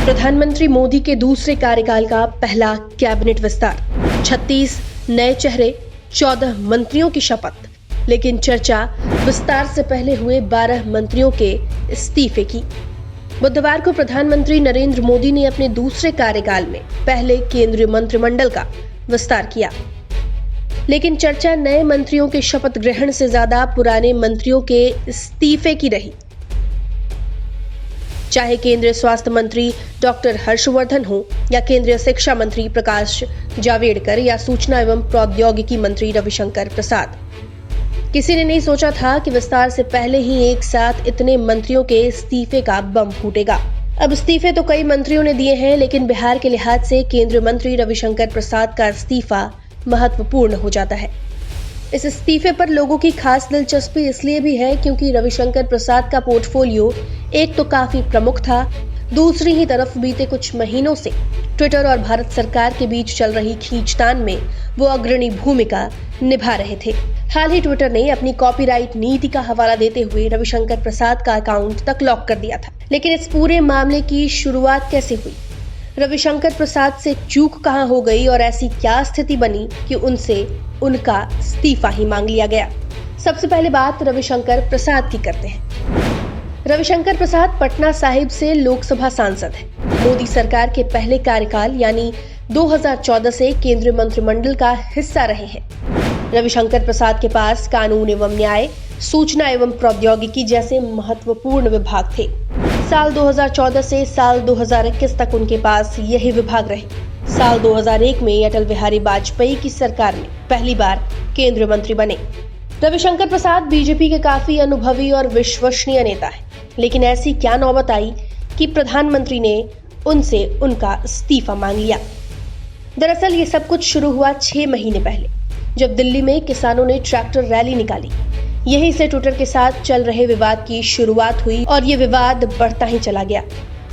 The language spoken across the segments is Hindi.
प्रधानमंत्री मोदी के दूसरे कार्यकाल का पहला कैबिनेट विस्तार, 36 नए चेहरे, 14 मंत्रियों की शपथ। लेकिन चर्चा विस्तार से पहले हुए 12 मंत्रियों के इस्तीफे की। बुधवार को प्रधानमंत्री नरेंद्र मोदी ने अपने दूसरे कार्यकाल में पहले केंद्रीय मंत्रिमंडल का विस्तार किया, लेकिन चर्चा नए मंत्रियों के शपथ ग्रहण से ज्यादा पुराने मंत्रियों के इस्तीफे की रही। चाहे केंद्रीय स्वास्थ्य मंत्री डॉक्टर हर्षवर्धन हो या केंद्रीय शिक्षा मंत्री प्रकाश जावड़ेकर या सूचना एवं प्रौद्योगिकी मंत्री रविशंकर प्रसाद, किसी ने नहीं सोचा था कि विस्तार से पहले ही एक साथ इतने मंत्रियों के इस्तीफे का बम फूटेगा। अब इस्तीफे तो कई मंत्रियों ने दिए हैं, लेकिन बिहार के लिहाज से केंद्रीय मंत्री रविशंकर प्रसाद का इस्तीफा महत्वपूर्ण हो जाता है। इस इस्तीफे पर लोगों की खास दिलचस्पी इसलिए भी है क्योंकि रविशंकर प्रसाद का पोर्टफोलियो एक तो काफी प्रमुख था, दूसरी ही तरफ बीते कुछ महीनों से ट्विटर और भारत सरकार के बीच चल रही खींचतान में वो अग्रणी भूमिका निभा रहे थे। हाल ही ट्विटर ने अपनी कॉपीराइट नीति का हवाला देते हुए रविशंकर प्रसाद का अकाउंट तक लॉक कर दिया था। लेकिन इस पूरे मामले की शुरुआत कैसे हुई? रविशंकर प्रसाद से चूक कहां हो गई और ऐसी क्या स्थिति बनी कि उनसे उनका इस्तीफा ही मांग लिया गया? सबसे पहले बात रविशंकर प्रसाद की करते हैं। रविशंकर प्रसाद पटना साहिब से लोकसभा सांसद हैं। मोदी सरकार के पहले कार्यकाल यानी 2014 से केंद्रीय मंत्रिमंडल का हिस्सा रहे हैं। रविशंकर प्रसाद के पास कानून एवं न्याय, सूचना एवं प्रौद्योगिकी जैसे महत्वपूर्ण विभाग थे। साल 2014 से साल 2021 तक उनके पास यही विभाग रहे। साल 2001 में अटल बिहारी वाजपेयी की सरकार में पहली बार केंद्रीय मंत्री बने। रविशंकर प्रसाद बीजेपी के काफी अनुभवी और विश्वसनीय नेता हैं, लेकिन ऐसी क्या नौबत आई कि प्रधानमंत्री ने उनसे उनका इस्तीफा मांग लिया? दरअसल ये सब कुछ शुरू हुआ 6 महीने पहले, जब दिल्ली में किसानों ने ट्रैक्टर रैली निकाली। यहीं से ट्विटर के साथ चल रहे विवाद की शुरुआत हुई और ये विवाद बढ़ता ही चला गया।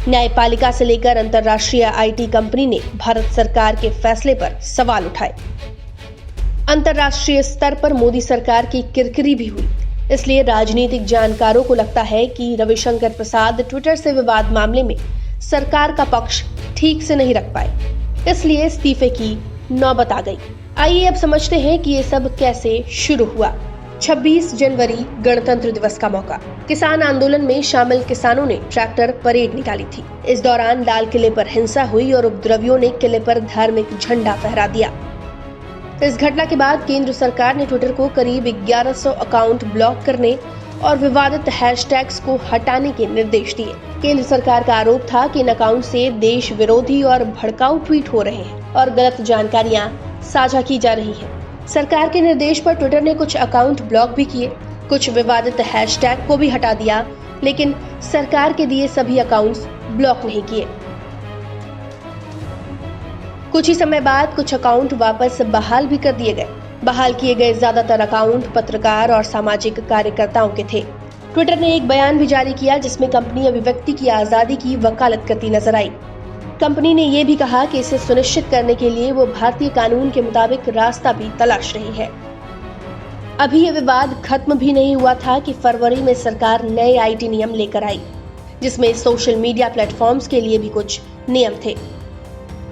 न्यायपालिका से लेकर अंतर्राष्ट्रीय आईटी कंपनी ने भारत सरकार के फैसले पर सवाल उठाए। अंतर्राष्ट्रीय स्तर पर मोदी सरकार की किरकिरी भी हुई। इसलिए राजनीतिक जानकारों को लगता है कि रविशंकर प्रसाद ट्विटर से विवाद मामले में सरकार का पक्ष ठीक से नहीं रख पाए, इसलिए इस्तीफे की नौबत आ गई। आइए अब समझते हैं कि ये सब कैसे शुरू हुआ। 26 जनवरी गणतंत्र दिवस का मौका। किसान आंदोलन में शामिल किसानों ने ट्रैक्टर परेड निकाली थी। इस दौरान लाल किले पर हिंसा हुई और उपद्रवियों ने किले पर धार्मिक झंडा फहरा दिया। इस घटना के बाद केंद्र सरकार ने ट्विटर को करीब 1100 अकाउंट ब्लॉक करने और विवादित हैशटैग्स को हटाने के निर्देश दिए। केंद्र सरकार का आरोप था कि इन अकाउंट से देश विरोधी और भड़काऊ ट्वीट हो रहे हैं और गलत जानकारियां साझा की जा रही हैं। सरकार के निर्देश पर ट्विटर ने कुछ अकाउंट ब्लॉक भी किए, कुछ विवादित हैशटैग को भी हटा दिया, लेकिन सरकार के दिए सभी अकाउंट्स ब्लॉक नहीं किए। कुछ ही समय बाद कुछ अकाउंट वापस बहाल भी कर दिए गए। बहाल किए गए ज्यादातर अकाउंट पत्रकार और सामाजिक कार्यकर्ताओं के थे। ट्विटर ने एक बयान भी जारी किया जिसमें कंपनी अभिव्यक्ति की आजादी की वकालत करती नजर आई। कंपनी ने यह भी कहा कि इसे सुनिश्चित करने के लिए वो भारतीय कानून के मुताबिक रास्ता भी तलाश रही है। अभी यह विवाद खत्म भी नहीं हुआ था कि फरवरी में सरकार नए आईटी नियम लेकर आई, जिसमें सोशल मीडिया प्लेटफॉर्म्स के लिए भी कुछ नियम थे।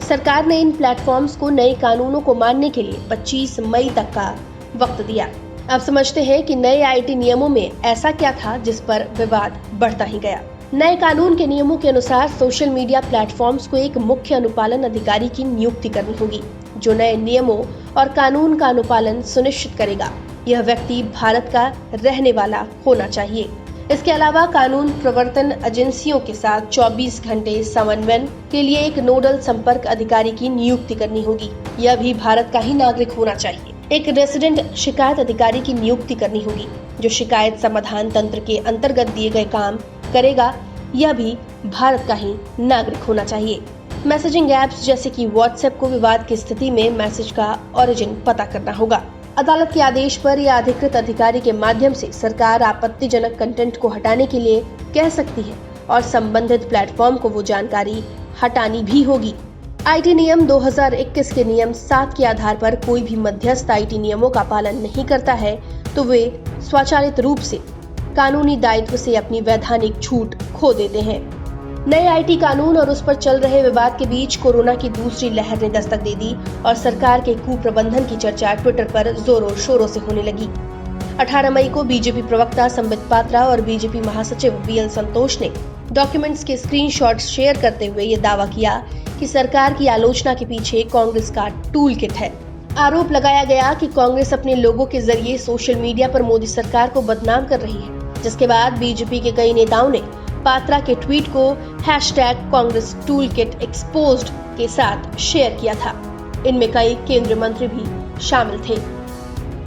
सरकार ने इन प्लेटफॉर्म्स को नए कानूनों को मानने के लिए 25 मई तक का वक्त दिया। अब समझते हैं कि नए आईटी नियमों में ऐसा क्या था जिस पर विवाद बढ़ता ही गया। नए कानून के नियमों के अनुसार सोशल मीडिया प्लेटफॉर्म्स को एक मुख्य अनुपालन अधिकारी की नियुक्ति करनी होगी, जो नए नियमों और कानून का अनुपालन सुनिश्चित करेगा। यह व्यक्ति भारत का रहने वाला होना चाहिए। इसके अलावा कानून प्रवर्तन एजेंसियों के साथ 24 घंटे समन्वय के लिए एक नोडल संपर्क अधिकारी की नियुक्ति करनी होगी। यह भी भारत का ही नागरिक होना चाहिए। एक रेसिडेंट शिकायत अधिकारी की नियुक्ति करनी होगी, जो शिकायत समाधान तंत्र के अंतर्गत दिए गए काम करेगा। यह भी भारत का ही नागरिक होना चाहिए। मैसेजिंग ऐप्स जैसे कि व्हाट्सएप को विवाद की स्थिति में मैसेज का ओरिजिन पता करना होगा। अदालत के आदेश पर या अधिकृत अधिकारी के माध्यम से सरकार आपत्तिजनक कंटेंट को हटाने के लिए कह सकती है और संबंधित प्लेटफॉर्म को वो जानकारी हटानी भी होगी। आईटी नियम 2021 के नियम 7 के आधार पर कोई भी मध्यस्थ आईटी नियमों का पालन नहीं करता है तो वे स्वचालित रूप से कानूनी दायित्व से अपनी वैधानिक छूट खो देते हैं। नए आईटी कानून और उस पर चल रहे विवाद के बीच कोरोना की दूसरी लहर ने दस्तक दे दी और सरकार के कुप्रबंधन की चर्चा ट्विटर पर जोरों शोरों से होने लगी। 18 मई को बीजेपी प्रवक्ता संबित पात्रा और बीजेपी महासचिव बीएल संतोष ने डॉक्यूमेंट्स के स्क्रीनशॉट्स शेयर करते हुए ये दावा किया कि सरकार की आलोचना के पीछे कांग्रेस का टूल किट है। आरोप लगाया गया कि कांग्रेस अपने लोगों के जरिए सोशल मीडिया पर मोदी सरकार को बदनाम कर रही है, जिसके बाद बीजेपी के कई नेताओं ने पात्रा के ट्वीट को #कांग्रेस टूल किट एक्सपोज्ड के साथ शेयर किया था। इनमें कई केंद्रीय मंत्री भी शामिल थे।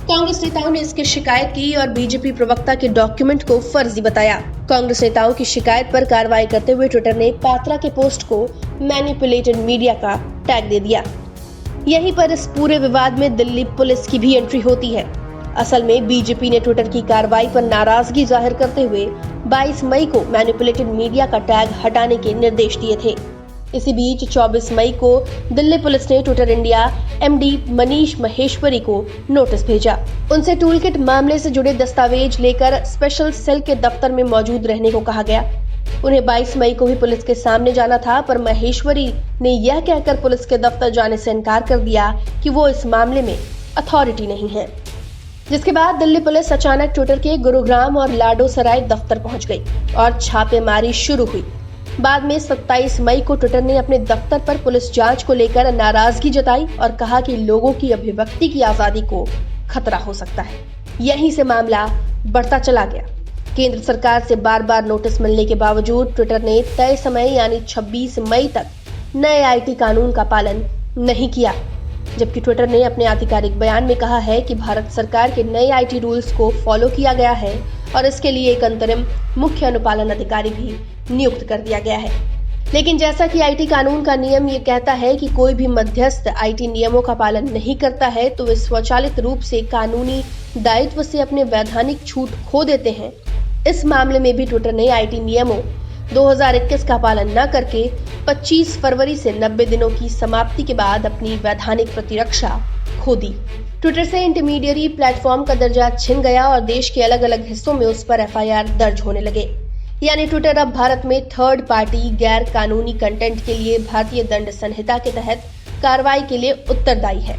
कांग्रेस नेताओं ने इसकी शिकायत की और बीजेपी प्रवक्ता के डॉक्यूमेंट को फर्जी बताया। कांग्रेस नेताओं की शिकायत पर कार्रवाई करते हुए ट्विटर ने पात्रा के पोस्ट को मैनिपुलेटेड मीडिया का टैग दे दिया। यहीं पर इस पूरे विवाद में दिल्ली पुलिस की भी एंट्री होती है। असल में बीजेपी ने ट्विटर की कार्रवाई पर नाराजगी जाहिर करते हुए 22 मई को मैनिपुलेटेड मीडिया का टैग हटाने के निर्देश दिए थे। इसी बीच 24 मई को दिल्ली पुलिस ने Twitter India MD Manish Maheshwari को नोटिस भेजा। उनसे टूलकिट मामले से जुड़े दस्तावेज लेकर स्पेशल सेल के दफ्तर में मौजूद रहने को कहा गया। उन्हें 22 मई को भी पुलिस के सामने जाना था, पर महेश्वरी ने यह कहकर पुलिस के दफ्तर जाने से इनकार कर दिया कि वो इस मामले में अथॉरिटी नहीं है। जिसके बाद दिल्ली पुलिस अचानक ट्विटर के गुरुग्राम और लाडोसराय दफ्तर पहुंच गई और छापेमारी शुरू हुई। बाद में 27 मई को ट्विटर ने अपने दफ्तर पर पुलिस जांच को लेकर नाराजगी जताई और कहा कि लोगों की अभिव्यक्ति की आजादी को खतरा हो सकता है। यहीं से मामला बढ़ता चला गया। केंद्र सरकार से बार बार नोटिस मिलने के बावजूद ट्विटर ने तय समय यानी 26 मई तक नए आईटी कानून का पालन नहीं किया, जबकि ट्विटर ने अपने आधिकारिक बयान में कहा है कि भारत सरकार के नए आईटी रूल्स को फॉलो किया गया है और इसके लिए एक अंतरिम मुख्य अनुपालन अधिकारी भी नियुक्त कर दिया गया है। लेकिन जैसा कि आईटी कानून का नियम ये कहता है कि कोई भी मध्यस्थ आईटी नियमों का पालन नहीं करता है तो वे स्वचालित रूप से कानूनी दायित्व से अपने वैधानिक छूट खो देते हैं। इस मामले में भी ट्विटर ने आईटी नियमों 2021 का पालन न करके 25 फरवरी से 90 दिनों की समाप्ति के बाद अपनी वैधानिक प्रतिरक्षा खो दी। ट्विटर से इंटरमीडिएरी प्लेटफॉर्म का दर्जा छिन गया और देश के अलग अलग हिस्सों में उस पर एफआईआर दर्ज होने लगे। यानी ट्विटर अब भारत में थर्ड पार्टी गैर कानूनी कंटेंट के लिए भारतीय दंड संहिता के तहत कार्रवाई के लिए उत्तरदायी है।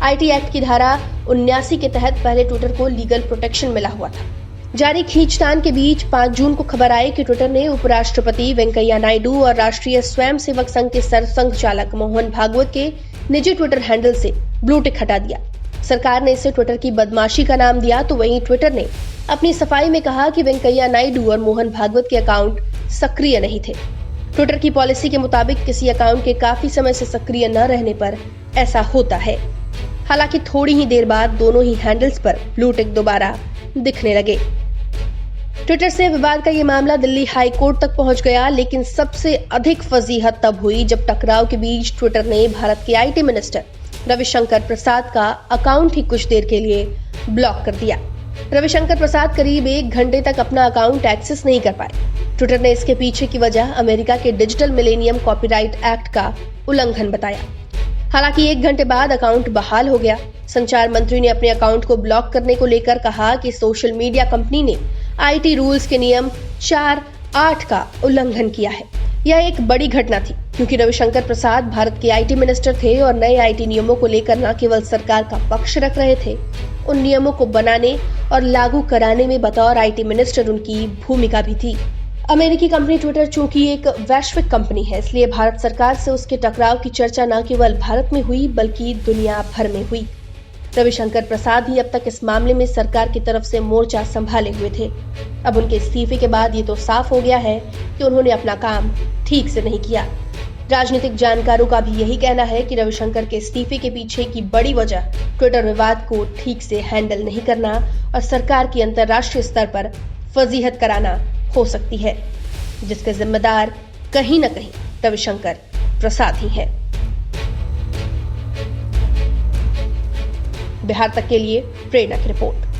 आईटी एक्ट की धारा 79 के तहत पहले ट्विटर को लीगल प्रोटेक्शन मिला हुआ था। जारी खींचतान के बीच 5 जून को खबर आई कि ट्विटर ने उपराष्ट्रपति वेंकैया नायडू और राष्ट्रीय स्वयंसेवक संघ के सरसंघ चालक मोहन भागवत के निजी ट्विटर हैंडल से ब्लू टिक हटा दिया। सरकार ने इसे ट्विटर की बदमाशी का नाम दिया, तो वहीं ट्विटर ने अपनी सफाई में कहा कि वेंकैया नायडू और मोहन भागवत के अकाउंट सक्रिय नहीं थे। ट्विटर की पॉलिसी के मुताबिक किसी अकाउंट के काफी समय से सक्रिय न रहने पर ऐसा होता है। हालांकि थोड़ी ही देर बाद दोनों ही हैंडल्स पर ब्लू टिक दोबारा दिखने लगे। ट्विटर से विवाद का ये मामला दिल्ली हाई कोर्ट तक पहुंच गया, लेकिन सबसे अधिक फजीहत तब हुई जब टकराव के बीच ट्विटर ने भारत के आईटी मिनिस्टर रविशंकर प्रसाद का अकाउंट ही कुछ देर के लिए ब्लॉक कर दिया। रविशंकर प्रसाद करीब 1 घंटे तक अपना अकाउंट एक्सेस नहीं कर पाए। ट्विटर ने इसके पीछे की वजह अमेरिका के डिजिटल मिलेनियम कॉपीराइट एक्ट का उल्लंघन बताया। हालांकि 1 घंटे बाद अकाउंट बहाल हो गया। संचार मंत्री ने अपने अकाउंट को ब्लॉक करने को लेकर कहा कि सोशल मीडिया कंपनी ने आईटी रूल्स के नियम 4(8) का उल्लंघन किया है। यह एक बड़ी घटना थी क्योंकि रविशंकर प्रसाद भारत के आईटी मिनिस्टर थे और नए आईटी नियमों को लेकर न केवल सरकार का पक्ष रख रहे थे, उन नियमों को बनाने और लागू कराने में बतौर आईटी मिनिस्टर उनकी भूमिका भी थी। अमेरिकी कंपनी ट्विटर चूंकि एक वैश्विक कंपनी है, इसलिए भारत सरकार से उसके टकराव की चर्चा न केवल भारत में हुई बल्कि दुनिया भर में हुई। रविशंकर प्रसाद ही अब तक इस मामले में सरकार की तरफ से मोर्चा संभाले हुए थे। अब उनके इस्तीफे के बाद ये तो साफ हो गया है कि उन्होंने अपना काम ठीक से नहीं किया। राजनीतिक जानकारों का भी यही कहना है कि रविशंकर के इस्तीफे के पीछे की बड़ी वजह ट्विटर विवाद को ठीक से हैंडल नहीं करना और सरकार की अंतर्राष्ट्रीय स्तर पर फजीहत कराना हो सकती है, जिसके जिम्मेदार कहीं न कहीं रविशंकर प्रसाद ही हैं। बिहार तक के लिए प्रेरणा की रिपोर्ट।